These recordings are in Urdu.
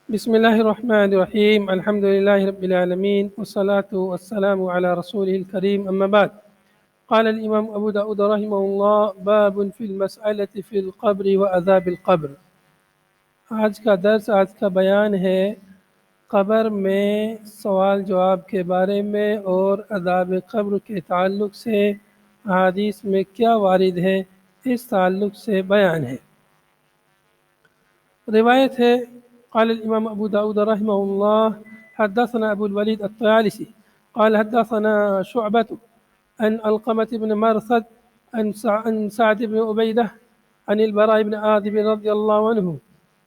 بسم الله الرحمن الرحيم. الحمد لله رب العالمين والصلاة والسلام على رسوله الكريم. أما بعد، قال الإمام أبو داود رحمه الله: باب في المسألة في القبر وعذاب القبر. آج کا درس، آج کا بیان ہے قبر میں سوال جواب کے بارے میں اور عذاب قبر کے تعلق سے احادیث میں کیا وارد ہے اس تعلق سے بیان ہے۔ روایت ہے، قال الإمام أبو داود رحمه الله: حدثنا أبو الوليد الطيالسي قال حدثنا شعبة عن علقمة بن مرثد عن سعد بن عبيدة عن البراء بن عازب رضي الله عنه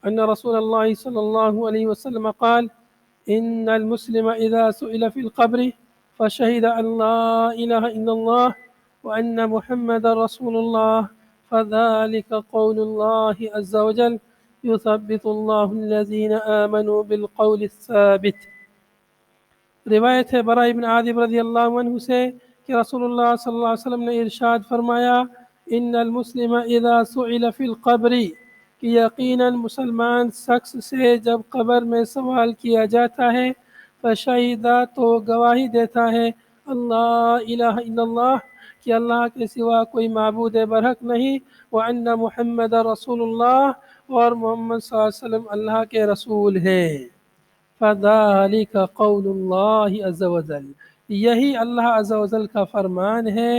أن رسول الله صلى الله عليه وسلم قال: إن المسلم إذا سئل في القبر فشهد أن لا إله إلا الله وأن محمد رسول الله فذلك قول الله عز وجل: يثبت الله الذين آمنوا بالقول الثابت۔ روایت ہے براء بن عازب رضی اللہ عنہ سے کہ رسول اللہ صلی اللہ علیہ وسلم نے ارشاد فرمایا: ان المسلم اذا سئل فی القبر، کہ یقیناً مسلمان شخص سے جب قبر میں سوال کیا جاتا ہے، فشہیدہ تو گواہی دیتا ہے، اللہ الہ الا اللہ، کہ اللہ کے سوا کوئی معبود برحق نہیں، وان محمد رسول اللہ، اور محمد صلی اللہ علیہ وسلم اللہ کے رسول ہیں۔ فَذَلِكَ قَوْلُ اللَّهِ عَزَّ وَجَلَّ، یہی اللہ عز و جل کا فرمان ہے،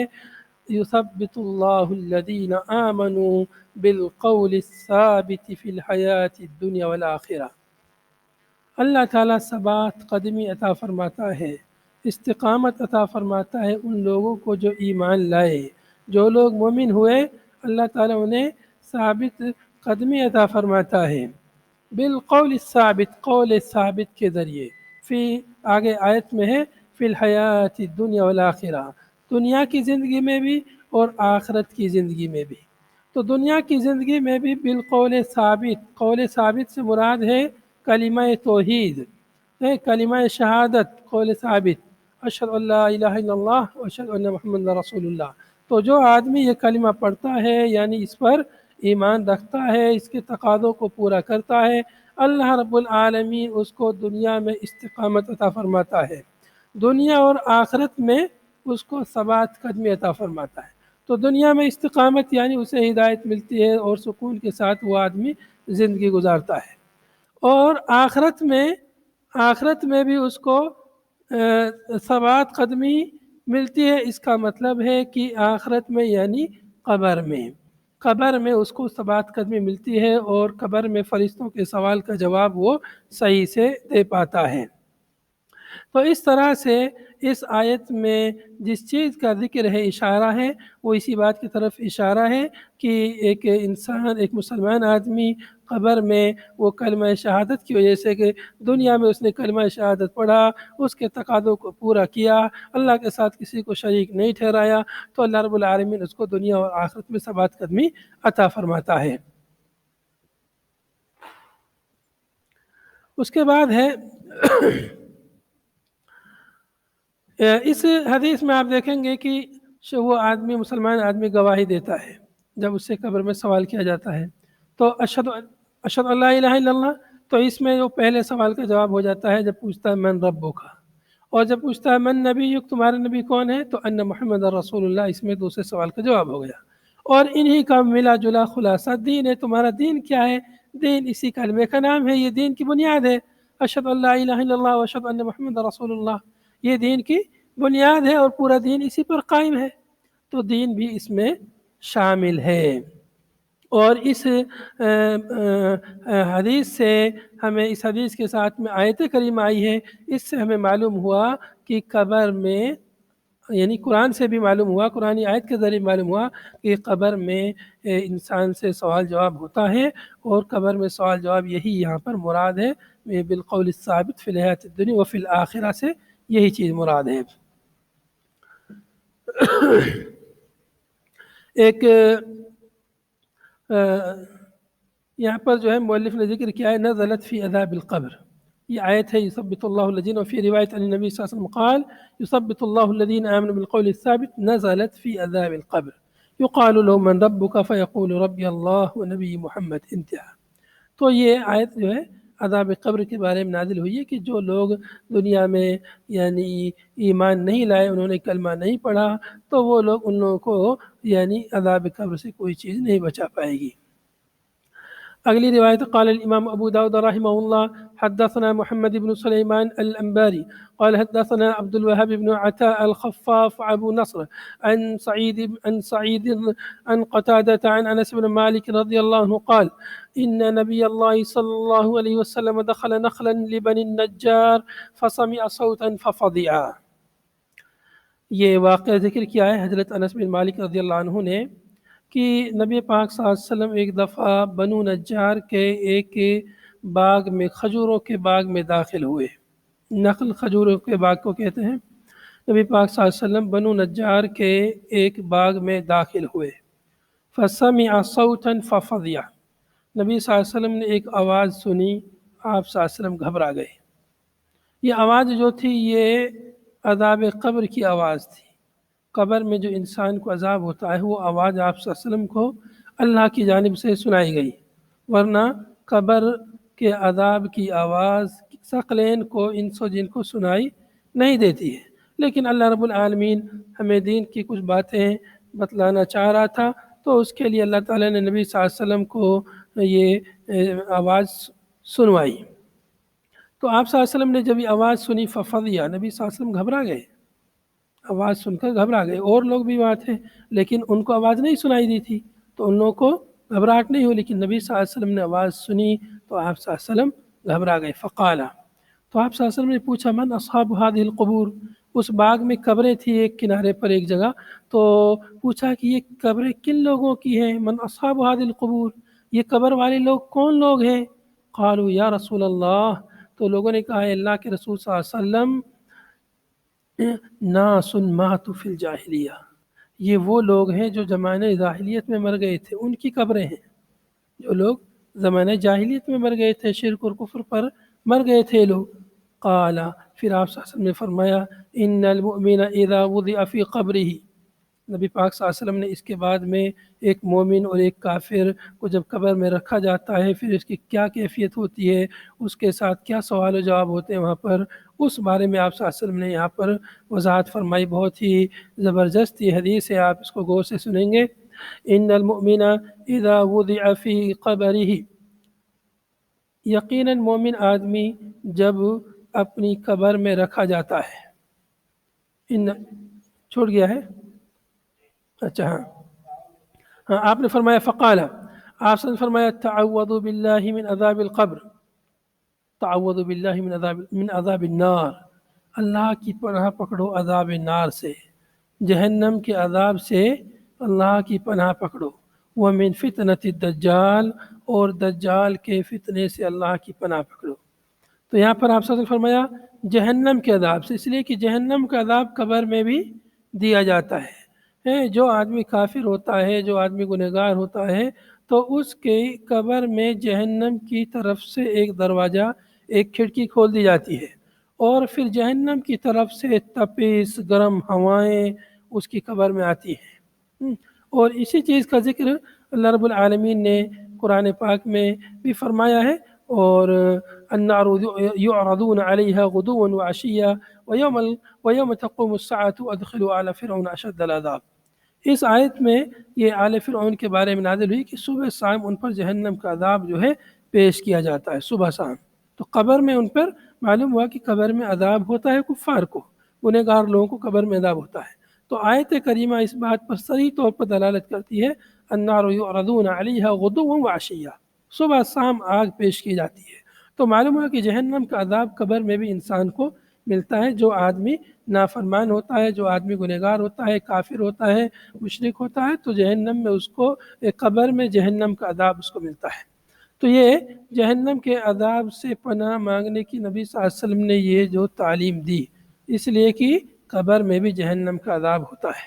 يُثَبِّتُ اللَّهُ الَّذِينَ آمَنُوا بِالْقَوْلِ الثَّابِتِ فِي الْحَيَاةِ الدُّنْيَا وَالْآخِرَةِ۔ اللہ تعالیٰ ثبات قدمی عطا فرماتا ہے، استقامت عطا فرماتا ہے ان لوگوں کو جو ایمان لائے۔ جو لوگ مومن ہوئے، اللہ تعالیٰ انہیں ثابت قدمی عطا فرماتا ہے، بالقول الثابت، قول ثابت کے ذریعے، فی آگے آیت میں ہے، فی الحیات الدنیا والآخرہ، دنیا کی زندگی میں بھی اور آخرت کی زندگی میں بھی۔ تو دنیا کی زندگی میں بھی بالقول ثابت، قول ثابت سے مراد ہے کلمہ توحید، کلمہ شہادت، قول ثابت، اشہد ان لا الہ الا اللہ واشہد ان محمد رسول اللہ۔ تو جو آدمی یہ کلمہ پڑھتا ہے، یعنی اس پر ایمان رکھتا ہے، اس کے تقاضوں کو پورا کرتا ہے، اللہ رب العالمین اس کو دنیا میں استقامت عطا فرماتا ہے، دنیا اور آخرت میں اس کو ثبات قدمی عطا فرماتا ہے۔ تو دنیا میں استقامت یعنی اسے ہدایت ملتی ہے اور سکون کے ساتھ وہ آدمی زندگی گزارتا ہے، اور آخرت میں بھی اس کو ثبات قدمی ملتی ہے۔ اس کا مطلب ہے کہ آخرت میں یعنی قبر میں اس کو ثبات قدمی ملتی ہے، اور قبر میں فرشتوں کے سوال کا جواب وہ صحیح سے دے پاتا ہے۔ تو اس طرح سے اس آیت میں جس چیز کا ذکر ہے، اشارہ ہے، وہ اسی بات کی طرف اشارہ ہے کہ ایک انسان، ایک مسلمان آدمی قبر میں وہ کلمہ شہادت کی وجہ سے کہ دنیا میں اس نے کلمہ شہادت پڑھا، اس کے تقاضوں کو پورا کیا، اللہ کے ساتھ کسی کو شریک نہیں ٹھہرایا، تو اللہ رب العالمین اس کو دنیا اور آخرت میں ثبات قدمی عطا فرماتا ہے۔ اس کے بعد ہے اس حدیث میں آپ دیکھیں گے کہ وہ آدمی، مسلمان آدمی گواہی دیتا ہے جب اس سے قبر میں سوال کیا جاتا ہے، تو اشہد ان لا الہ الا اللہ، تو اس میں جو پہلے سوال کا جواب ہو جاتا ہے جب پوچھتا ہے من ربک، اور جب پوچھتا ہے من نبیک، تمہارا نبی کون ہے، تو ان محمد رسول اللہ، اس میں دوسرے سوال کا جواب ہو گیا۔ اور انہی کا ملا جلا خلاصہ دین ہے۔ تمہارا دین کیا ہے؟ دین اسی کلمے کا نام ہے، یہ دین کی بنیاد ہے، اشہد ان لا الہ الا اللہ واشہد ان محمد رسول اللہ، یہ دین کی بنیاد ہے اور پورا دین اسی پر قائم ہے۔ تو دین بھی اس میں شامل ہے۔ اور اس حدیث سے ہمیں، اس حدیث کے ساتھ میں آیت کریمہ آئی ہے، اس سے ہمیں معلوم ہوا کہ قبر میں، یعنی قرآن سے بھی معلوم ہوا، قرآنی آیت کے ذریعے معلوم ہوا کہ قبر میں انسان سے سوال جواب ہوتا ہے، اور قبر میں سوال جواب یہی یہاں پر مراد ہے، بالقول الثابت فی الحیات الدنیا وفی الآخرہ سے یہی چیز مراد ہے۔ ایک یہاں پر جو ہے مؤلف نے ذکر کیا ہے، نزلت فی عذاب القبر، یہ آیت ہے، یثبت اللہ الذین، وفی روایت عن النبی صلی اللہ علیہ وسلم قال یثبت اللہ الذین آمنوا بالقول الثابت، نزلت فی عذاب القبر، یقال له من ربک فیقول ربی اللہ ونبی محمد، انتہا۔ تو یہ آیت جو ہے عذاب قبر کے بارے میں نازل ہوئی ہے کہ جو لوگ دنیا میں یعنی ایمان نہیں لائے، انہوں نے کلمہ نہیں پڑھا، تو وہ لوگ ان لوگوں کو یعنی عذاب قبر سے کوئی چیز نہیں بچا پائے گی۔ اگلی روایت قال الامام ابو داود رحمہ اللہ حدثنا محمد بن سليمان الانباري قال حدثنا عبد الوهاب بن عطاء الخفاف ابو نصر عن سعيد عن قتادة عن انس بن مالك رضي الله عنه قال ان نبي الله صلى الله عليه وسلم دخل نخلا لبني النجار فسمع صوتا ففزع۔ یہ واقعہ ذکر کیا ہے حضرت انس بن مالک رضی اللہ عنہ نے کہ نبی پاک صلی اللہ علیہ وسلم ایک دفعہ بنو نجار کے ایک باغ میں، کھجوروں کے باغ میں داخل ہوئے۔ نخل کھجوروں کے باغ کو کہتے ہیں۔ نبی پاک صلی اللہ علیہ وسلم بنو نجار کے ایک باغ میں داخل ہوئے۔ فسمع صوتا ففزع، نبی صلی اللہ علیہ وسلم نے ایک آواز سنی، آپ صلی اللہ علیہ وسلم گھبرا گئے۔ یہ آواز جو تھی یہ عذاب قبر کی آواز تھی۔ قبر میں جو انسان کو عذاب ہوتا ہے وہ آواز آپ صلی اللہ علیہ وسلم کو اللہ کی جانب سے سنائی گئی، ورنہ قبر کے عذاب کی آواز ثقلین کو، انس و جن کو سنائی نہیں دیتی ہے۔ لیکن اللہ رب العالمین ہمیں دین کی کچھ باتیں بتلانا چاہ رہا تھا، تو اس کے لیے اللہ تعالیٰ نے نبی صلی اللہ علیہ وسلم کو یہ آواز سنوائی۔ تو آپ صلی اللہ علیہ وسلم نے جب یہ آواز سنی ففزع، نبی صلی اللہ علیہ وسلم گھبرا گئے، آواز سن کر گھبرا گئے۔ اور لوگ بھی وہاں تھے لیکن ان کو آواز نہیں سنائی دی تھی، تو ان لوگوں کو گھبراہٹ نہیں ہوئی، لیکن نبی صلی اللہ علیہ وسلم نے آواز سنی تو آپ صلی اللہ علیہ وسلم گھبرا گئے۔ فقال، تو آپ صلی اللہ علیہ وسلم نے پوچھا من اصحاب هذه القبور، اس باغ میں قبریں تھی ایک کنارے پر ایک جگہ، تو پوچھا کہ یہ قبریں کن لوگوں کی ہیں؟ من اصحاب هذه القبور، یہ قبر والے لوگ کون لوگ ہیں؟ قالوا یا رسول اللہ، تو لوگوں نے کہا اللہ کے رسول صلی اللہ علیہ وسلم ناس ماتوا فی الجاہلیہ، یہ وہ لوگ ہیں جو زمانہ جاہلیت میں مر گئے تھے، ان کی قبریں ہیں۔ جو لوگ زمانہ جاہلیت میں مر گئے تھے، شرک اور کفر پر مر گئے تھے لوگ۔ قال، پھر آپ صلی اللہ علیہ وسلم نے فرمایا ان المؤمن اذا وضع فی قبرہ، نبی پاک صلی اللہ علیہ وسلم نے اس کے بعد میں ایک مومن اور ایک کافر کو جب قبر میں رکھا جاتا ہے پھر اس کی کیا کیفیت ہوتی ہے، اس کے ساتھ کیا سوال و جواب ہوتے ہیں وہاں پر، اس بارے میں آپ صلی اللہ علیہ وسلم نے یہاں پر وضاحت فرمائی۔ بہت ہی زبردست یہ حدیث ہے، آپ اس کو غور سے سنیں گے۔ ان المؤمن اذا وضع فی قبرہ، یقیناً مومن آدمی جب اپنی قبر میں رکھا جاتا ہے، ان چھوڑ گیا ہے، اچھا ہاں آپ نے فرمایا فقال، آپ نے فرمایا تعوذوا باللہ من عذاب القبر، تعوذوا باللہ من عذاب النار، اللہ کی پناہ پکڑو عذاب نار سے، جہنم کے عذاب سے اللہ کی پناہ پکڑو، ومن فتنۃ الدجال، اور دجال کے فتنے سے اللہ کی پناہ پکڑو۔ تو یہاں پر آپ نے فرمایا جہنم کے عذاب سے، اس لیے کہ جہنم کا عذاب قبر میں بھی دیا جاتا ہے۔ جو آدمی کافر ہوتا ہے، جو آدمی گنہگار ہوتا ہے، تو اس کے قبر میں جہنم کی طرف سے ایک دروازہ، ایک کھڑکی کھول دی جاتی ہے، اور پھر جہنم کی طرف سے تپیس گرم ہوائیں اس کی قبر میں آتی ہیں۔ اور اسی چیز کا ذکر اللہ رب العالمین نے قرآن پاک میں بھی فرمایا ہے، اور النار يعرضون عليها غدوا وعشيا ويوم تقوم الساعة ادخلوا آل فرعون اشد العذاب۔ اس آیت میں یہ آل فرعون کے بارے میں نازل ہوئی کہ صبح شام ان پر جہنم کا عذاب جو ہے پیش کیا جاتا ہے، صبح شام۔ تو قبر میں ان پر معلوم ہوا کہ قبر میں عذاب ہوتا ہے کفار کو، گنہگار لوگوں کو قبر میں عذاب ہوتا ہے۔ تو آیت کریمہ اس بات پر صریح طور پر دلالت کرتی ہے النار یعرضون علیہا غدوا وعشیا، صبح شام آگ پیش کی جاتی ہے۔ تو معلوم ہوا کہ جہنم کا عذاب قبر میں بھی انسان کو ملتا ہے، جو آدمی نافرمان ہوتا ہے، جو آدمی گنہگار ہوتا ہے، کافر ہوتا ہے، مشرک ہوتا ہے، تو جہنم میں اس کو، قبر میں جہنم کا عذاب اس کو ملتا ہے۔ تو یہ جہنم کے عذاب سے پناہ مانگنے کی نبی صلی اللہ علیہ وسلم نے یہ جو تعلیم دی، اس لیے کہ قبر میں بھی جہنم کا عذاب ہوتا ہے۔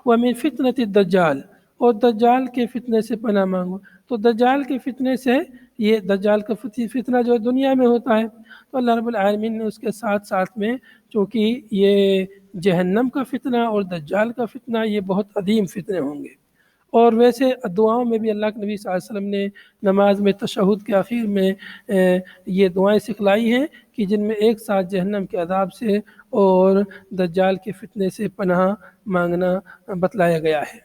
وَمِن فِتْنَةِ الدَّجَّالِ، اور دجال کے فتنے سے پناہ مانگو۔ تو دجال کے فتنے سے، یہ دجال کا فتنہ جو دنیا میں ہوتا ہے، تو اللہ رب العالمین نے اس کے ساتھ ساتھ میں، چونکہ یہ جہنم کا فتنہ اور دجال کا فتنہ یہ بہت عظیم فتنے ہوں گے، اور ویسے دعاؤں میں بھی اللہ کے نبی صلی اللہ علیہ وسلم نے نماز میں تشہد کے آخر میں یہ دعائیں سکھلائی ہیں کہ جن میں ایک ساتھ جہنم کے عذاب سے اور دجال کے فتنے سے پناہ مانگنا بتلایا گیا ہے۔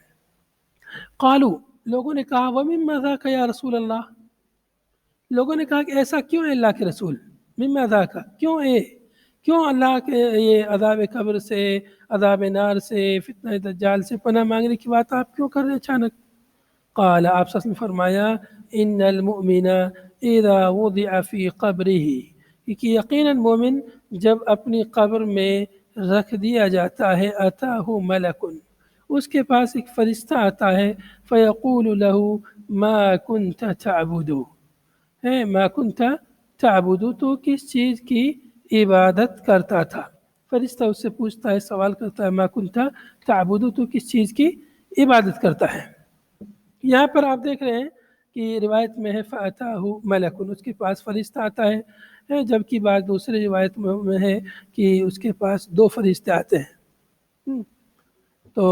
قالو، لوگوں نے کہا وَمِمَّا ذَاكَ یا رسول اللہ، لوگوں نے کہا کہ ایسا کیوں ہے اللہ کے رسول، مما ذاک، کیوں اللہ کے یہ عذاب قبر سے، عذاب نار سے، فتنہ دجال سے پناہ مانگنے کی بات آپ کیوں کر رہے ہیں اچانک؟ قال، آپ صلی اللہ علیہ وسلم نے فرمایا ان المؤمن اذا وضع فی قبرہ، کہ یقیناً مومن جب اپنی قبر میں رکھ دیا جاتا ہے اتاہ ملک، اس کے پاس ایک فرشتہ آتا ہے فیقول له ما كنت تعبد، ما كنت تعبد، تو کس چیز کی عبادت کرتا تھا؟ فرشتہ اس سے پوچھتا ہے، سوال کرتا ہے ما كنت تعبد، تو کس چیز کی عبادت کرتا ہے؟ یہاں پر آپ دیکھ رہے ہیں کہ روایت میں ہے فَأَتَاهُ مَلَكٌ، اس کے پاس فرشتہ آتا ہے، جبکہ بعض دوسرے روایت میں ہے کہ اس کے پاس 2 فرشتے آتے ہیں۔ تو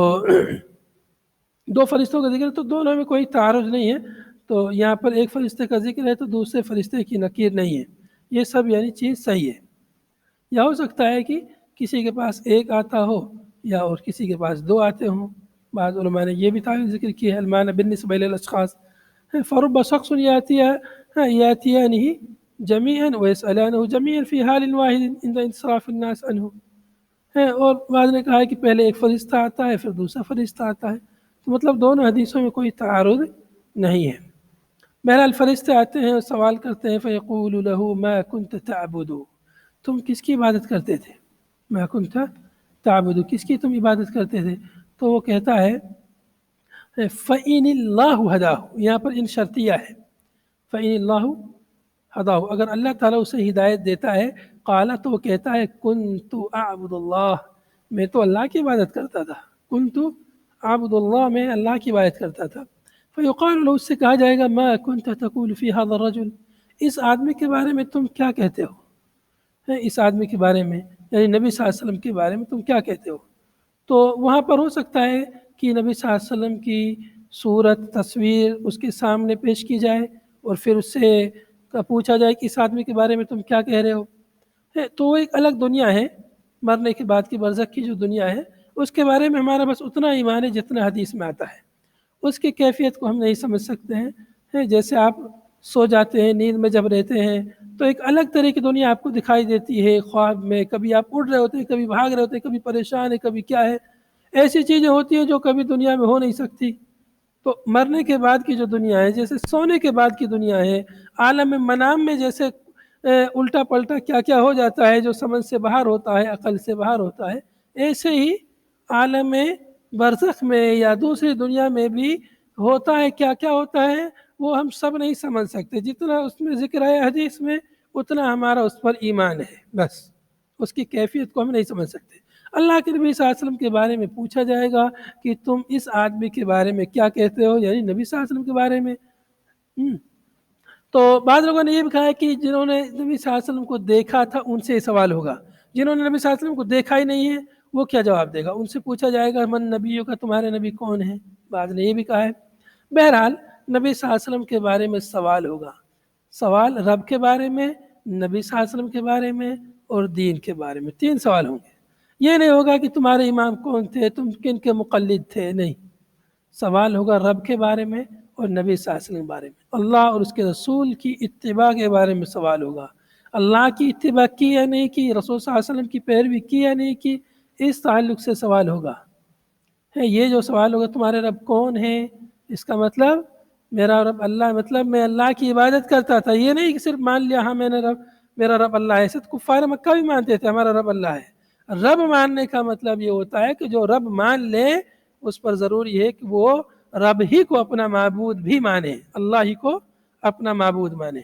2 فرشتوں کا ذکر، تو دونوں میں کوئی تعارض نہیں ہے، تو یہاں پر ایک فرشتے کا ذکر ہے تو دوسرے فرشتے کی نکیر نہیں ہے، یہ سب یعنی چیز صحیح ہے۔ یا ہو سکتا ہے کہ کسی کے پاس ایک آتا ہو یا اور کسی کے پاس 2 آتے ہوں، بعض علماء نے یہ بھی تعبیر ذکر کی ہے المعنى بالنسبة للاشخاص، فرب شخص ياتيانه جميعا ويسألانه جميعا في حال واحد عند انصراف الناس عنه، اور بعض نے کہا ہے کہ پہلے ایک فرشتہ آتا ہے پھر دوسرا فرشتہ آتا ہے، تو مطلب دونوں حدیثوں میں کوئی تعارض نہیں ہے۔ بہرحال فرشتے آتے ہیں اور سوال کرتے ہیں فیقول له ما كنت تعبد، تم کس کی عبادت کرتے تھے؟ ما كنت تعبد، کس کی تم عبادت کرتے تھے؟ تو وہ کہتا ہے فَإِنِ اللَّهُ هَدَاهُ، یہاں پر ان شرطیہ ہے، فَإِنِ اللَّهُ هَدَاهُ، اگر اللہ تعالیٰ اسے ہدایت دیتا ہے، قالا، تو وہ کہتا ہے كُنْتُ أَعْبُدُ اللَّهِ، میں تو اللہ کی عبادت کرتا تھا، كُنْتُ أَعْبُدُ اللَّهِ، میں اللہ کی عبادت کرتا تھا۔ فَيُقَالُ لَهُ، اس سے کہا جائے گا مَا كُنْتَ تَقُولُ فِي هَذَا الرَّجُلِ، اس آدمی کے بارے میں تم کیا کہتے ہو؟ اس آدمی کے بارے میں یعنی نبی صلی اللہ علیہ وسلم کے بارے میں تم کیا کہتے ہو؟ تو وہاں پر ہو سکتا ہے کہ نبی صلی اللہ علیہ وسلم کی صورت، تصویر اس کے سامنے پیش کی جائے اور پھر اس سے پوچھا جائے کہ اس آدمی کے بارے میں تم کیا کہہ رہے ہو۔ تو وہ ایک الگ دنیا ہے، مرنے کے بعد کی برزخ کی جو دنیا ہے، اس کے بارے میں ہمارا بس اتنا ایمان ہے جتنا حدیث میں آتا ہے، اس کی کیفیت کو ہم نہیں سمجھ سکتے ہیں۔ جیسے آپ سو جاتے ہیں، نیند میں جب رہتے ہیں تو ایک الگ طرح کی دنیا آپ کو دکھائی دیتی ہے خواب میں، کبھی آپ اڑ رہے ہوتے ہیں، کبھی بھاگ رہے ہوتے ہیں، کبھی پریشان ہے، کبھی کیا ہے، ایسی چیزیں ہوتی ہیں جو کبھی دنیا میں ہو نہیں سکتی۔ تو مرنے کے بعد کی جو دنیا ہے، جیسے سونے کے بعد کی دنیا ہے، عالم منام میں جیسے الٹا پلٹا کیا کیا ہو جاتا ہے جو سمجھ سے باہر ہوتا ہے، عقل سے باہر ہوتا ہے، ایسے ہی عالم برزخ میں یا دوسری دنیا میں بھی ہوتا ہے، کیا کیا ہوتا ہے وہ ہم سب نہیں سمجھ سکتے، جتنا اس میں ذکر ہے حدیث میں اتنا ہمارا اس پر ایمان ہے، بس اس کی کیفیت کو ہم نہیں سمجھ سکتے۔ اللہ کے نبی صلی اللہ علیہ وسلم کے بارے میں پوچھا جائے گا کہ تم اس آدمی کے بارے میں کیا کہتے ہو، یعنی نبی صلی اللہ علیہ وسلم کے بارے میں۔ تو بعض لوگوں نے یہ بھی کہا ہے کہ جنہوں نے نبی صلی اللہ علیہ وسلم کو دیکھا تھا ان سے یہ سوال ہوگا، جنہوں نے نبی صلی اللہ علیہ وسلم کو دیکھا ہی نہیں ہے وہ کیا جواب دے گا؟ ان سے پوچھا جائے گا من نبیوں کا، تمہارے نبی کون ہیں؟ بعض نے یہ بھی کہا ہے۔ بہرحال نبی صلی اللہ علیہ وسلم کے بارے میں سوال ہوگا، سوال رب کے بارے میں، نبی صلی اللہ علیہ وسلم کے بارے میں اور دین کے بارے میں، 3 سوال ہوں گے۔ یہ نہیں ہوگا کہ تمہارے امام کون تھے، تم کن کے مقلد تھے، نہیں، سوال ہوگا رب کے بارے میں اور نبی صلی اللہ علیہ وسلم کے بارے میں، اللہ اور اس کے رسول کی اتباع کے بارے میں سوال ہوگا، اللہ کی اتباع کی یا نہیں کی، رسول صلی اللہ علیہ وسلم کی پیروی کی یا نہیں کی، اس تعلق سے سوال ہوگا۔ یہ جو سوال ہوگا تمہارے رب کون ہیں، اس کا مطلب میرا رب اللہ، مطلب میں اللہ کی عبادت کرتا تھا، یہ نہیں کہ صرف مان لیا ہاں میرا رب اللہ ہے۔ ایسے کفار مکہ بھی مانتے تھے ہمارا رب اللہ ہے۔ رب ماننے کا مطلب یہ ہوتا ہے کہ جو رب مان لے اس پر ضروری ہے کہ وہ رب ہی کو اپنا معبود بھی مانے، اللہ ہی کو اپنا معبود مانے۔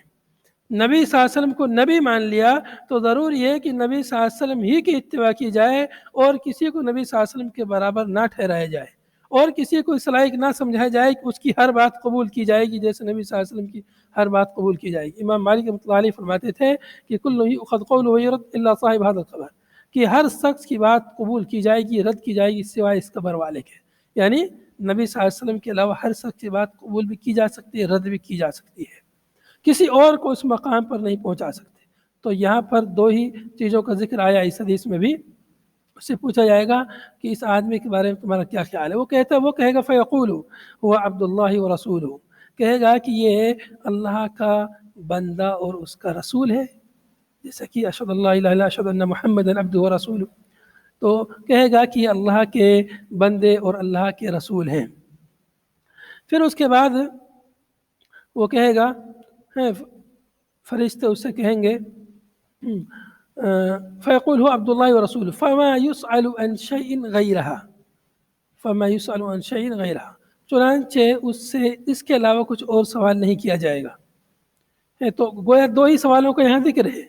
نبی صلی اللہ علیہ وسلم کو نبی مان لیا تو ضروری ہے کہ نبی صلی اللہ علیہ وسلم ہی کی اتباع کی جائے اور کسی کو نبی صلی اللہ علیہ وسلم کے برابر نہ ٹھہرایا جائے اور کسی کو اس لائق نہ سمجھایا جائے کہ اس کی ہر بات قبول کی جائے گی جیسے نبی صلی اللہ علیہ وسلم کی ہر بات قبول کی جائے گی۔ امام مالک رحمۃ اللہ علیہ فرماتے تھے کہ کل یؤخذ قولہ ویرد الا صاحب هذا القبر، کہ ہر شخص کی بات قبول کی جائے گی، رد کی جائے گی سوائے اس قبر والے کے، یعنی نبی صلی اللہ علیہ وسلم کے علاوہ ہر شخص کی بات قبول بھی کی جا سکتی ہے، رد بھی کی جا سکتی ہے، کسی اور کو اس مقام پر نہیں پہنچا سکتے۔ تو یہاں پر دو ہی چیزوں کا ذکر آیا اس حدیث میں بھی۔ اس سے پوچھا جائے گا کہ اس آدمی کے بارے میں تمہارا کیا خیال ہے، وہ کہے گا فیقول هو عبد اللہ ورسولہ، کہے گا کہ یہ اللہ کا بندہ اور اس کا رسول ہے، جیسا کہ اشہد اللہ الہ الا اشہد ان محمد عبدہ ورسولہ، تو کہے گا کہ یہ اللہ کے بندے اور اللہ کے رسول ہیں۔ پھر اس کے بعد وہ کہے گا، فرشتے اس سے کہیں گے فیقول هو عبد اللہ ورسولہ فما يسأل عن شيء غیرہ، چنانچہ اس سے اس کے علاوہ کچھ اور سوال نہیں کیا جائے گا۔ تو گویا دو ہی سوالوں کا یہاں ذکر ہے،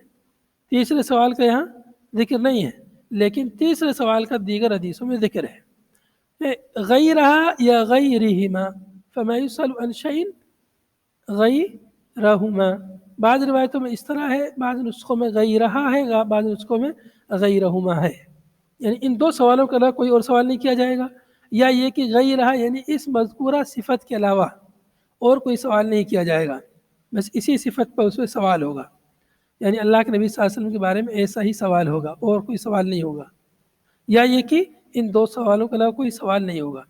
تیسرے سوال کا یہاں ذکر نہیں ہے، لیکن تیسرے سوال کا دیگر حدیثوں میں ذکر ہے۔ غیرہ یا غیرہما، فما يسأل عن شيء غیرہما، بعض روایتوں میں اس طرح ہے، بعض نسخوں میں غیرہ ہے، بعض نسخوں میں غیرہما ہے، یعنی ان دو سوالوں کے علاوہ کوئی اور سوال نہیں کیا جائے گا، یا یہ کہ غیرہ یعنی اس مذکورہ صفت کے علاوہ اور کوئی سوال نہیں کیا جائے گا، بس اسی صفت پر اس میں سوال ہوگا، یعنی اللہ کے نبی صلی اللہ علیہ وسلم کے بارے میں ایسا ہی سوال ہوگا اور کوئی سوال نہیں ہوگا، یا یہ کہ ان دو سوالوں کے علاوہ کوئی سوال نہیں ہوگا۔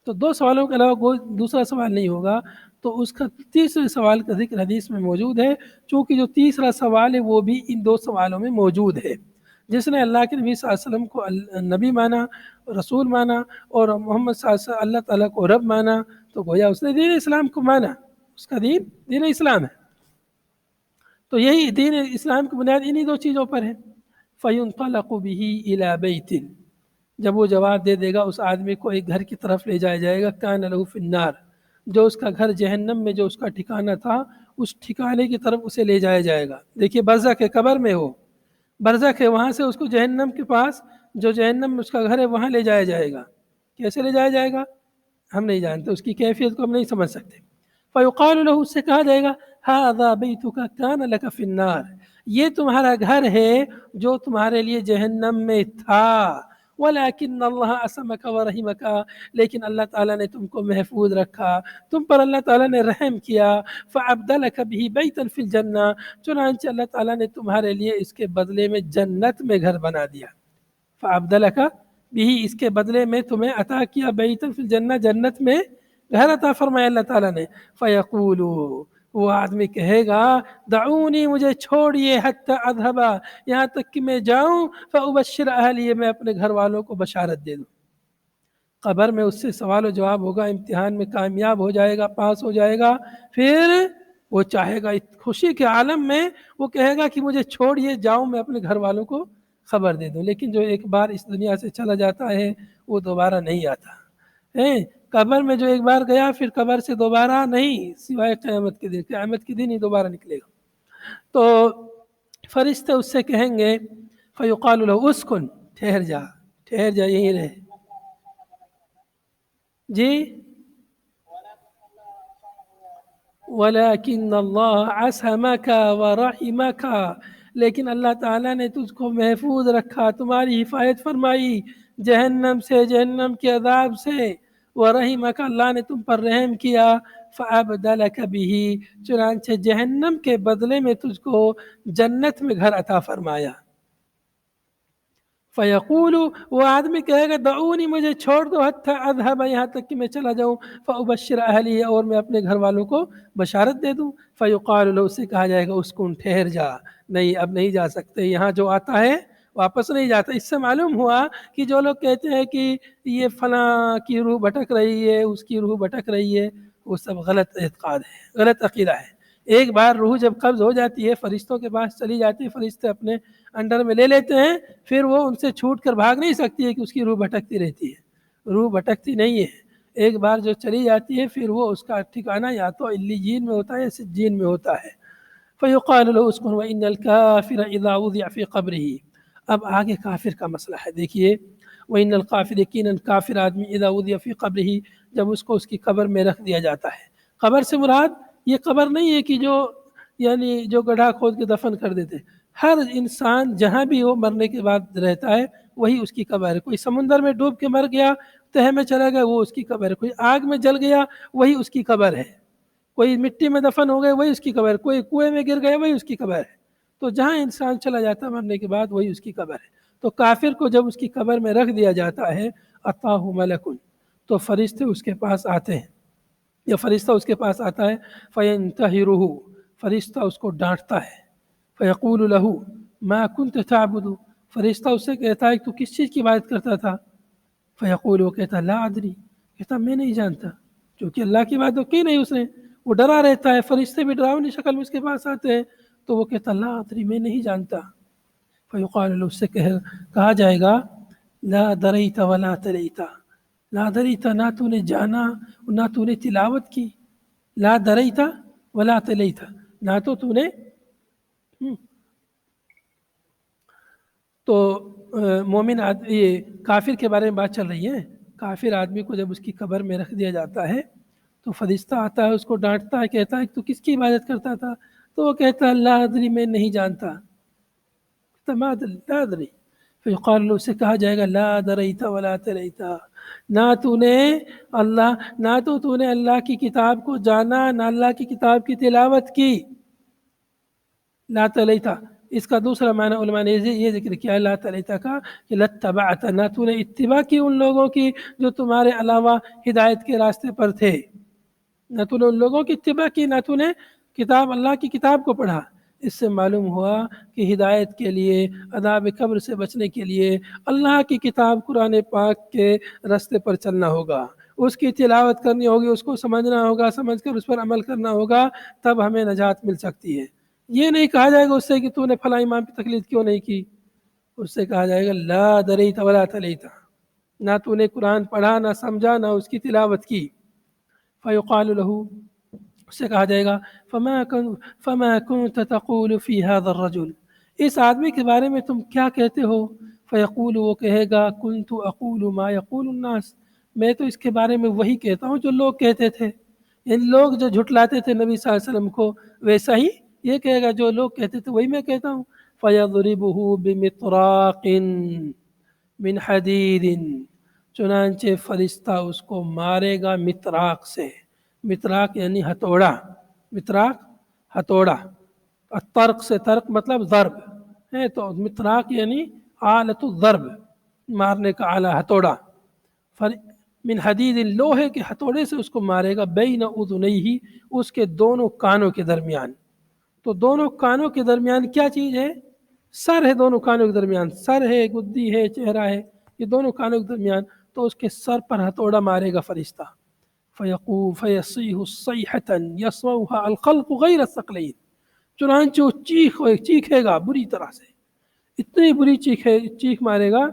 تو دو سوالوں کے علاوہ کوئی دوسرا سوال نہیں ہوگا، تو اس کا تیسرے سوال کا ذکر حدیث میں موجود ہے، چونکہ جو تیسرا سوال ہے وہ بھی ان دو سوالوں میں موجود ہے۔ جس نے اللہ کے نبی صلی اللہ علیہ وسلم کو نبی مانا، رسول مانا، اور محمد صلی اللہ علیہ وسلم اللہ تعالیٰ کو رب مانا، تو گویا اس نے دین اسلام کو مانا، اس کا دین اسلام ہے۔ تو یہی دین اسلام کی بنیاد انہی دو چیزوں پر ہے۔ فَيُنْطَلَقُ بِهِ إِلَى بَيْتٍ، جب وہ جواب دے دے گا اس آدمی کو ایک گھر کی طرف لے جایا جائے گا، كَانَ لَهُ فِي النَّارِ، جو اس کا گھر جہنم میں جو اس کا ٹھکانہ تھا، اس ٹھکانے کی طرف اسے لے جایا جائے گا۔ دیکھیے برزخ ہے، قبر میں ہو، برزخ ہے، وہاں سے اس کو جہنم کے پاس، جو جہنم میں اس کا گھر ہے، وہاں لے جایا جائے گا۔ کیسے لے جایا جائے گا ہم نہیں جانتے، اس کی کیفیت کو ہم نہیں سمجھ سکتے۔ فَيُقَالُ لَهُ، اس سے کہا جائے گا هَذَا بَيْتُكَ كَانَ لَكَ فِي النَّارِ، یہ تمہارا گھر ہے جو تمہارے لیے جہنم میں تھا، وَلَكِنَّ اللَّهَ عَصَمَكَ وَرَحِمَكَ، لیکن اللہ تعالیٰ نے تم کو محفوظ رکھا، تم پر اللہ تعالیٰ نے رحم کیا، فَأَبْدَلَكَ بِهِ بَيْتًا فِي الْجَنَّةِ، چنانچہ اللہ تعالیٰ نے تمہارے لیے اس کے بدلے میں جنت میں گھر بنا دیا۔ فَأَبْدَلَكَ بِهِ، اس کے بدلے میں تمہیں عطا کیا، بَيْتًا فِي الْجَنَّةِ، جنت میں گھر عطا فرمایا اللہ تعالیٰ نے۔ فَيَقُولُ، وہ آدمی کہے گا دعونی، مجھے چھوڑیے، حتی اذهب، یہاں تک کہ میں جاؤں، فأبشر اہلی، میں اپنے گھر والوں کو بشارت دے دوں۔ قبر میں اس سے سوال و جواب ہوگا، امتحان میں کامیاب ہو جائے گا، پاس ہو جائے گا، پھر وہ چاہے گا خوشی کے عالم میں وہ کہے گا کہ مجھے چھوڑیے، جاؤں میں اپنے گھر والوں کو خبر دے دوں۔ لیکن جو ایک بار اس دنیا سے چلا جاتا ہے وہ دوبارہ نہیں آتا ہے۔ قبر میں جو ایک بار گیا پھر قبر سے دوبارہ نہیں، سوائے قیامت کے دن، قیامت کے دن ہی دوبارہ نکلے گا۔ تو فرشتے اس سے کہیں گے فیقال له اسکن، ٹھہر جا، ٹھہر جا، یہیں رہے۔ جی وَلَكِنَّ اللَّهَ عَصَمَكَ وَرَحِمَكَ، لیکن اللہ تعالیٰ نے تجھ کو محفوظ رکھا، تمہاری حفاظت فرمائی جہنم سے، جہنم کے عذاب سے، وَرَحِمَكَ، اللہ نے تم پر رحم کیا، فَأَبْدَلَكَ بِهِ، چنانچہ جہنم کے بدلے میں تجھ کو جنت میں گھر عطا فرمایا۔ فیقول، وہ آدمی کہے گا دعونی، مجھے چھوڑ دو، حتی اذهب، یہاں تک کہ میں چلا جاؤں، فابشر اہلی، اور میں اپنے گھر والوں کو بشارت دے دوں۔ فیقال له، اس سے کہا جائے گا اسکن، ٹھہر جا، نہیں اب نہیں جا سکتے، یہاں جو آتا ہے واپس نہیں جاتا۔ اس سے معلوم ہوا کہ جو لوگ کہتے ہیں کہ یہ فلاں کی روح بھٹک رہی ہے، اس کی روح بھٹک رہی ہے، وہ سب غلط اعتقاد ہے، غلط عقیدہ ہے۔ ایک بار روح جب قبض ہو جاتی ہے، فرشتوں کے پاس چلی جاتی ہے، فرشتے اپنے انڈر میں لے لیتے ہیں، پھر وہ ان سے چھوٹ کر بھاگ نہیں سکتی ہے کہ اس کی روح بھٹکتی رہتی ہے، روح بھٹکتی نہیں ہے۔ ایک بار جو چلی جاتی ہے پھر وہ اس کا ٹھکانہ یا تو علیین میں ہوتا ہے یا سجین میں ہوتا ہے۔ فیقال له اسکن وان الکافر اذا وضع فی قبرہ، اب آگے کافر کا مسئلہ ہے۔ دیکھیے وان الکافر، یقیناً کافر آدمی، اذا وضع فی قبرہ، جب اس کو اس کی قبر میں رکھ دیا جاتا ہے۔ قبر سے مراد یہ قبر نہیں ہے کہ جو یعنی جو گڑھا کھود کے دفن کر دیتے، ہر انسان جہاں بھی وہ مرنے کے بعد رہتا ہے وہی اس کی قبر ہے۔ کوئی سمندر میں ڈوب کے مر گیا تہہ میں چلا گیا وہ اس کی قبر ہے، کوئی آگ میں جل گیا وہی اس کی قبر ہے، کوئی مٹی میں دفن ہو گئے وہی اس کی قبر ہے، کوئی کنویں میں گر گیا وہی اس کی قبر ہے۔ تو جہاں انسان چلا جاتا ہے مرنے کے بعد وہی اس کی قبر ہے۔ تو کافر کو جب اس کی قبر میں رکھ دیا جاتا ہے اتاہ ملک، تو فرشتے اس کے پاس آتے ہیں، یا فرشتہ اس کے پاس آتا ہے، فینتہرہ، فرشتہ اس کو ڈانٹتا ہے، فیقول لہ ما کنت تعبد، فرشتہ اس سے کہتا ہے تو کس چیز کی عبادت کرتا تھا؟ فیقول، وہ کہتا لا ادری، کہتا میں نہیں جانتا، کیونکہ اللہ کی بات تو کی نہیں اس نے، وہ ڈرا رہتا ہے، فرشتے بھی ڈراؤنی شکل میں اس کے پاس آتے ہیں، تو وہ کہتا لا ادری، میں نہیں جانتا۔ فیقال، اس سے کہا جائے گا لا دریت ولا تلیت، لا دریت، نہ تو نے جانا نہ تو نے تلاوت کی، لا دریت ولا تلیت، نہ تو نے تو مومن یہ کافر کے بارے میں بات چل رہی ہے۔ کافر آدمی کو جب اس کی قبر میں رکھ دیا جاتا ہے تو فرشتہ آتا ہے، اس کو ڈانٹتا ہے، کہتا ہے تو کس کی عبادت کرتا تھا؟ تو وہ کہتا ہے لا ادری، میں نہیں جانتا، لا ادری۔ پھر قال، اس سے کہا جائے گا لا دریت ولا تلیت، نہ تو نے اللہ کی کتاب کو جانا، نہ اللہ کی کتاب کی تلاوت کی، لا تلیت۔ اس کا دوسرا معنی علماء نے یہ ذکر کیا لا تلیت کا کہ لاتبعت، نہ تو نے اتباع کی ان لوگوں کی جو تمہارے علاوہ ہدایت کے راستے پر تھے، نہ تو نے ان لوگوں کی اتباع کی، نہ تو نے اللہ کی کتاب کو پڑھا۔ اس سے معلوم ہوا کہ ہدایت کے لیے، عذاب قبر سے بچنے کے لیے اللہ کی کتاب قرآن پاک کے راستے پر چلنا ہوگا، اس کی تلاوت کرنی ہوگی، اس کو سمجھنا ہوگا، سمجھ کر اس پر عمل کرنا ہوگا، تب ہمیں نجات مل سکتی ہے۔ یہ نہیں کہا جائے گا اس سے کہ تو نے فلاں امام کی تقلید کیوں نہیں کی، اس سے کہا جائے گا لا دریت ولا تلیت، نہ تو نے قرآن پڑھا، نہ سمجھا، نہ اس کی تلاوت کی۔ فیقال لہ، اس سے کہا جائے گا فما كنت تقول في هذا الرجل، اس آدمی کے بارے میں تم کیا کہتے ہو؟ فیقول، وہ کہے گا كنت اقول ما يقول الناس، میں تو اس کے بارے میں وہی کہتا ہوں جو لوگ کہتے تھے، یعنی لوگ جو جھٹلاتے تھے نبی صلی اللہ علیہ وسلم کو، ویسا ہی یہ کہے گا جو لوگ کہتے تھے وہی میں کہتا ہوں۔ فَيَضْرِبُهُ بِمِطْرَاقٍ مِّنْ حَدِيدٍ، چنانچہ فرشتہ اس کو مارے گا مطراق سے، مطراق یعنی ہتھوڑا، مطراق ہتھوڑا، طرق سے، طرق مطلب ضرب ہے، تو مطراق یعنی آلۃ الضرب، مارنے کا آلہ ہتھوڑا، من حدید، لوہے کے ہتھوڑے سے اس کو مارے گا، بین اذنیہ، اس کے دونوں کانوں کے درمیان۔ تو دونوں کانوں کے درمیان کیا چیز ہے؟ سر ہے، دونوں کانوں کے درمیان سر ہے، گدی ہے، چہرہ ہے، یہ دونوں کانوں کے درمیان، تو اس کے سر پر ہتھوڑا مارے گا فرشتہ۔ فیصیح صیحۃ یسمعها الخلق غیر الثقلین، چنانچہ وہ چیخے گا بری طرح سے، اتنی بری چیخ مارے گا،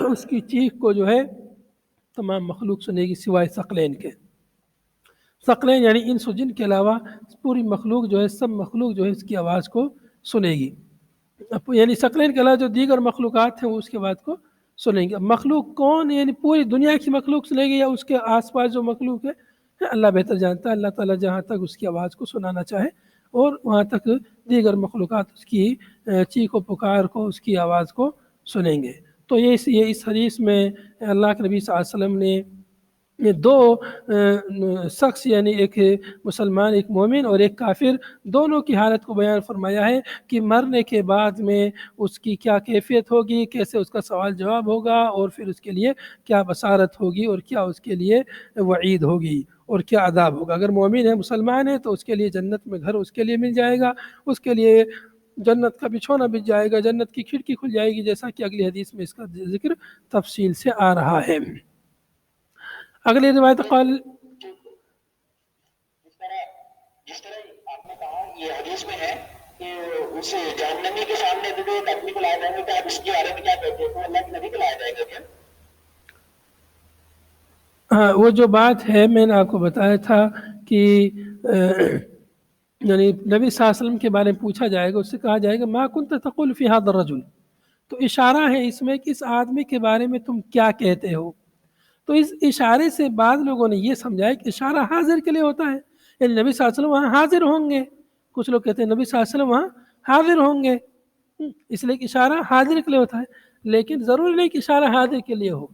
اس کی چیخ کو جو ہے تمام مخلوق سنے گی سوائے ثقلین کے۔ ثقلین یعنی انس و جن کے علاوہ پوری مخلوق جو ہے، سب مخلوق جو ہے اس کی آواز کو سنے گی، یعنی ثقلین کے علاوہ جو دیگر مخلوقات ہیں وہ اس کے آواز کو سنیں گے۔ مخلوق کون؟ یعنی پوری دنیا کی مخلوق سنے گی یا اس کے آس پاس جو مخلوق ہے اللہ بہتر جانتا ہے۔ اللہ تعالیٰ جہاں تک اس کی آواز کو سنانا چاہے اور وہاں تک دیگر مخلوقات اس کی چیخ و پکار کو، اس کی آواز کو سنیں گے۔ تو یہ اس حدیث میں اللہ کے نبی صلی اللہ علیہ وسلم نے یہ دو شخص، یعنی ایک مسلمان، ایک مومن اور ایک کافر، دونوں کی حالت کو بیان فرمایا ہے کہ مرنے کے بعد میں اس کی کیا کیفیت ہوگی، کیسے اس کا سوال جواب ہوگا، اور پھر اس کے لیے کیا بصارت ہوگی اور کیا اس کے لیے وعید ہوگی اور کیا عذاب ہوگا۔ اگر مومن ہے، مسلمان ہے، تو اس کے لیے جنت میں گھر اس کے لیے مل جائے گا، اس کے لیے جنت کا بچھونا بچ جائے گا، جنت کی کھڑکی کھل جائے گی، جیسا کہ اگلی حدیث میں اس کا ذکر تفصیل سے آ رہا ہے۔ اگلی روایت قال، جس طرح آپ نے کہا یہ حدیث میں ہے کہ اس جہنمی کے سامنے جو ایک آدمی کو لایا جائے گا، کہ آپ اس کے بارے میں کیا کہتے ہیں؟ تو اللہ کے نبی کو لایا جائے گا کیا؟ ہاں، وہ جو بات ہے میں نے آپ کو بتایا تھا کہ یعنی نبی صلی اللہ علیہ وسلم کے بارے میں پوچھا جائے گا، اس سے کہا جائے گا ما کنت تقول فی ھذا الرجل، تو اشارہ ہے اس میں کہ اس آدمی کے بارے میں تم کیا کہتے ہو۔ تو اس اشارے سے بعض لوگوں نے یہ سمجھا کہ اشارہ حاضر کے لیے ہوتا ہے، یعنی نبی صلی اللہ علیہ وسلم وہاں حاضر ہوں گے۔ کچھ لوگ کہتے ہیں نبی صلی اللہ علیہ وسلم وہاں حاضر ہوں گے، اس لیے کہ اشارہ حاضر کے لیے ہوتا ہے، لیکن ضروری نہیں کہ اشارہ حاضر کے لیے ہو۔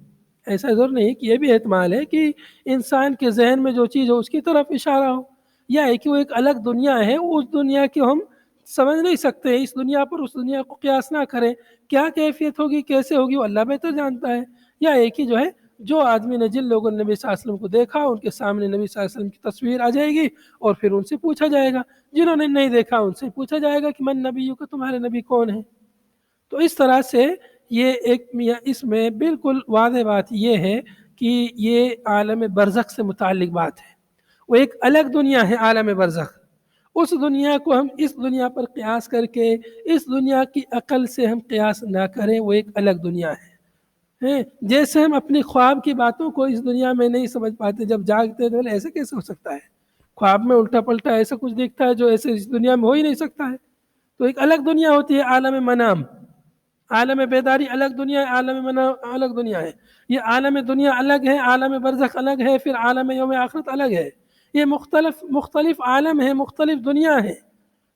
ایسا ضرور نہیں کہ یہ بھی احتمال ہے کہ انسان کے ذہن میں جو چیز ہو اس کی طرف اشارہ ہو، یا ہے کہ وہ ایک الگ دنیا ہے، اس دنیا کی ہم سمجھ نہیں سکتے، اس دنیا پر اس دنیا کو قیاس نہ کریں، کیا کیفیت ہوگی کیسے ہوگی وہ اللہ بہتر جانتا ہے۔ یا ایک ہی جو ہے جو آدمی نے جن لوگوں نے نبی صلی اللہ علیہ وسلم کو دیکھا ان کے سامنے نبی صلی اللہ علیہ وسلم کی تصویر آ جائے گی اور پھر ان سے پوچھا جائے گا، جنہوں نے نہیں دیکھا ان سے پوچھا جائے گا کہ من نبیوں کا تمہارے نبی کون ہے۔ تو اس طرح سے یہ ایک اس میں بالکل واضح بات یہ ہے کہ یہ عالم برزخ سے متعلق بات ہے، وہ ایک الگ دنیا ہے عالم برزخ، اس دنیا کو ہم اس دنیا پر قیاس کر کے اس دنیا کی عقل سے ہم قیاس نہ کریں، وہ ایک الگ دنیا ہے۔ جیسے ہم اپنی خواب کی باتوں کو اس دنیا میں نہیں سمجھ پاتے، جب جاگتے تو ایسے کیسے ہو سکتا ہے، خواب میں الٹا پلٹا ایسا کچھ دیکھتا ہے جو ایسے اس دنیا میں ہو ہی نہیں سکتا ہے۔ تو ایک الگ دنیا ہوتی ہے عالم منام، عالم بیداری الگ دنیا ہے، عالم منام الگ دنیا ہے۔ یہ عالم دنیا الگ ہے، عالم برزخ الگ ہے، پھر عالم یوم آخرت الگ ہے۔ یہ مختلف عالم ہے، مختلف دنیا ہے۔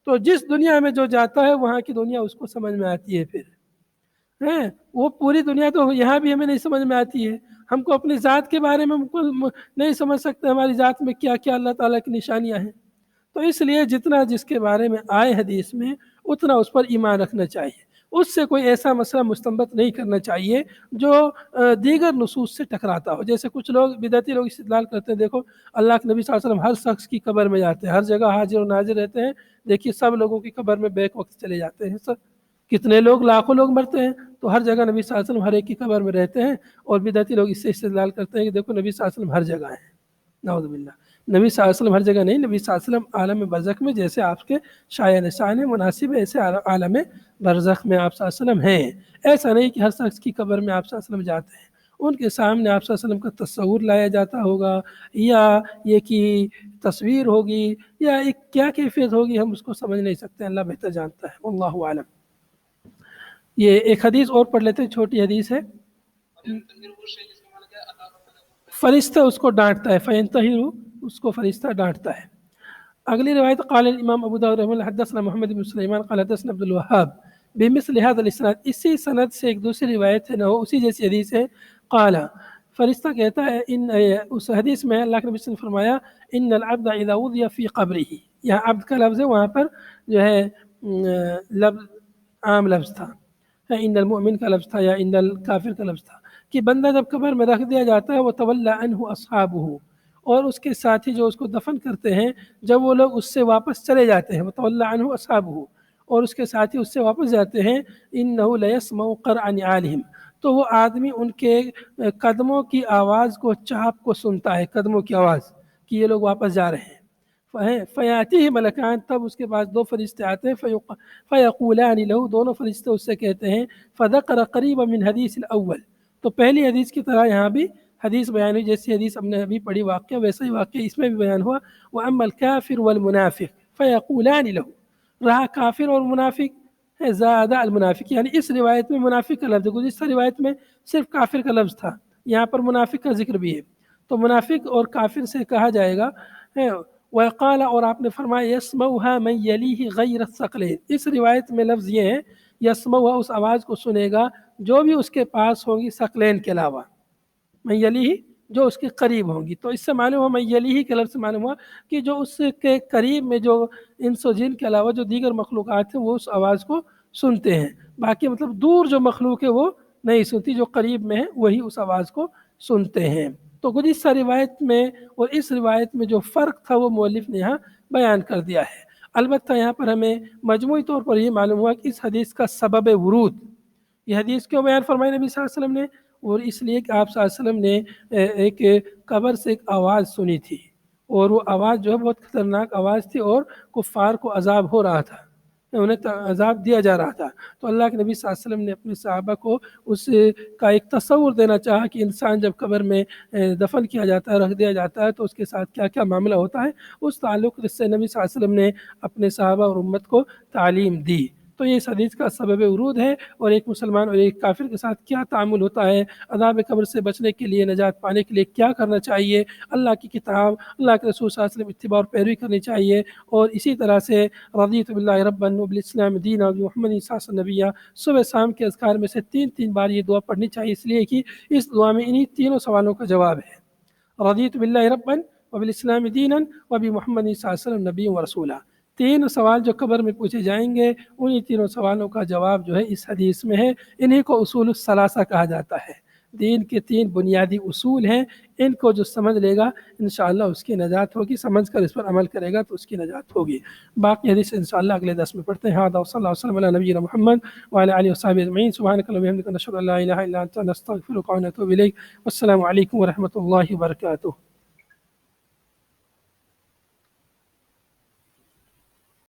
تو جس دنیا میں جو جاتا ہے وہاں کی دنیا اس کو سمجھ میں آتی ہے۔ پھر وہ پوری دنیا تو یہاں بھی ہمیں نہیں سمجھ میں آتی ہے، ہم کو اپنی ذات کے بارے میں نہیں سمجھ سکتے ہماری ذات میں کیا کیا اللہ تعالیٰ کی نشانیاں ہیں۔ تو اس لیے جتنا جس کے بارے میں آئے حدیث میں اتنا اس پر ایمان رکھنا چاہیے، اس سے کوئی ایسا مسئلہ مستنبط نہیں کرنا چاہیے جو دیگر نصوص سے ٹکراتا ہو۔ جیسے کچھ لوگ بدعتی لوگ استدلال کرتے ہیں، دیکھو اللہ کے نبی صلی اللہ علیہ وسلم ہر شخص کی قبر میں جاتے ہیں، ہر جگہ حاضر و ناظر رہتے ہیں، دیکھیے سب لوگوں کی قبر میں بیک وقت چلے جاتے ہیں، کتنے لوگ لاکھوں لوگ مرتے ہیں، تو ہر جگہ نبی صلی اللہ علیہ وسلم ہر ایک کی قبر میں رہتے ہیں، اور بدعتی لوگ اس سے استدلال کرتے ہیں کہ دیکھو نبی صلی اللہ علیہ وسلم ہر جگہ ہیں۔ نعوذ باللہ، نبی صلی اللہ علیہ وسلم ہر جگہ نہیں، نبی صلی اللہ علیہ وسلم عالم برزخ میں جیسے آپ کے شایع نشان ہے مناسب ہے، ایسے عالم برزخ میں آپ صلی اللہ علیہ وسلم ہیں۔ ایسا نہیں کہ ہر شخص کی قبر میں آپ صلی اللہ علیہ وسلم جاتے ہیں، ان کے سامنے آپ صلی اللہ علیہ وسلم کا تصور لایا جاتا ہوگا، یا یہ کہ تصویر ہوگی، یا ایک کیا کیفیت ہوگی ہم اس کو سمجھ نہیں سکتے، اللہ بہتر جانتا ہے، واللہ عالم۔ یہ ایک حدیث اور پڑھ لیتے ہیں، چھوٹی حدیث ہے۔ فرشتہ اس کو ڈانٹتا ہے، فینتہر، اس کو فرشتہ ڈانٹتا ہے۔ اگلی روایت قال الامام ابو داؤد رحمہ اللہ حدثنا محمد بن سلیمان قال حدثنا عبد الوهاب بمثل هذا الاسناد، اسی سند سے ایک دوسری روایت ہے، اسی جیسی حدیث ہے۔ قال، فرشتہ کہتا ہے، ان اس حدیث میں اللہ کے نبی صلی اللہ علیہ وسلم نے فرمایا ان العبد اذا وضع في قبره، یہاں عبد کا لفظ ہے، وہاں پر جو ہے لفظ عام لفظ تھا، ان المؤمن کا لفظ تھا یا ان الکافر کا لفظ تھا، کہ بندہ جب قبر میں رکھ دیا جاتا ہے وتولى عنه اصحابه، اور اس کے ساتھی جو اس کو دفن کرتے ہیں جب وہ لوگ اس سے واپس چلے جاتے ہیں، وتولى عنه اصحابه، اور اس کے ساتھی اس سے واپس جاتے ہیں، انه ليسمع قرع نعالهم، تو وہ آدمی ان کے قدموں کی آواز کو، چاپ کو سنتا ہے، قدموں کی آواز کہ یہ لوگ واپس جا رہے ہیں۔ فیاتیہ ملکان، تب اس کے پاس دو فرشتے آتے ہیں، فیقولان لہ، دونوں فرشتے اس سے کہتے ہیں، فذکر قریبا من حدیث الاول، تو پہلی حدیث کی طرح یہاں بھی حدیث بیان ہوئی، جیسی حدیث ہم نے ابھی پڑھی واقعہ ویسا ہی واقعہ اس میں بھی بیان ہوا۔ واما الکافر والمنافق فیقولان لہ، رہا کافر اور منافق ہے، زاد المنافق، یعنی اس روایت میں منافق کا لفظ، گزشتہ روایت میں صرف کافر کا لفظ تھا، یہاں پر منافق کا ذکر بھی ہے، تو منافق اور کافر سے کہا جائے گا۔ وقال، اور آپ نے فرمایا یسمعها من یلیہ غیر الثقلین، اس روایت میں لفظ یہ ہے یسمعها، اس آواز کو سنے گا جو بھی اس کے پاس ہوں گی ثقلین کے علاوہ، من یلیہ جو اس کے قریب ہوں گی، تو اس سے معلوم ہوا، من یلیہ کے لفظ سے معلوم ہوا کہ جو اس کے قریب میں جو انس و جن کے علاوہ جو دیگر مخلوقات ہیں وہ اس آواز کو سنتے ہیں، باقی مطلب دور جو مخلوق ہے وہ نہیں سنتی، جو قریب میں ہے وہی اس آواز کو سنتے ہیں۔ تو گزشتہ روایت میں اور اس روایت میں جو فرق تھا وہ مؤلف نے یہاں بیان کر دیا ہے۔ البتہ یہاں پر ہمیں مجموعی طور پر یہ معلوم ہوا کہ اس حدیث کا سبب ورود، یہ حدیث کیوں بیان فرمائی نبی صلی اللہ علیہ وسلم نے، اور اس لیے کہ آپ صلی اللہ علیہ وسلم نے ایک قبر سے ایک آواز سنی تھی، اور وہ آواز جو ہے بہت خطرناک آواز تھی، اور کفار کو عذاب ہو رہا تھا، انہیں عذاب دیا جا رہا تھا، تو اللہ کے نبی صلی اللہ علیہ وسلم نے اپنے صحابہ کو اس کا ایک تصور دینا چاہا کہ انسان جب قبر میں دفن کیا جاتا ہے، رکھ دیا جاتا ہے، تو اس کے ساتھ کیا کیا معاملہ ہوتا ہے، اس تعلق سے نبی صلی اللہ علیہ وسلم نے اپنے صحابہ اور امت کو تعلیم دی۔ تو یہ اس حدیث کا سبب ورود ہے، اور ایک مسلمان اور ایک کافر کے ساتھ کیا تعامل ہوتا ہے، عذاب قبر سے بچنے کے لیے، نجات پانے کے لیے کیا کرنا چاہیے، اللہ کی کتاب، اللہ کے رسول صلی اللہ علیہ وسلم اتباع اور پیروی کرنی چاہیے، اور اسی طرح سے رضیت باللہ ربا وبالاسلام دینا وبمحمد صلی اللہ علیہ وسلم نبیہ، صبح شام کے اذکار میں سے 3 بار یہ دعا پڑھنی چاہیے، اس لیے کہ اس دعا میں انہی تینوں سوالوں کا جواب ہے۔ رضیت باللہ ربا وبالاسلام دینا وبمحمد صلی اللہ علیہ وسلم نبی و رسولہ، 3 سوال جو قبر میں پوچھے جائیں گے، انہی 3 سوالوں کا جواب جو ہے اس حدیث میں ہے۔ انہی کو اصول الثلاثہ کہا جاتا ہے، دین کے 3 بنیادی اصول ہیں، ان کو جو سمجھ لے گا انشاءاللہ اس کی نجات ہوگی، سمجھ کر اس پر عمل کرے گا تو اس کی نجات ہوگی۔ باقی حدیث انشاءاللہ اگلے درس میں پڑھتے ہیں۔ ہذا وصلی اللہ وسلم علی نبینا محمد وعلی آلہ وصحبہ اجمعین، سبحانک اللہم وبحمدک، نشہد ان لا الہ الا انت، نستغفرک ونتوب الیک۔ والسلام علیکم ورحمۃ اللہ وبرکاتہ۔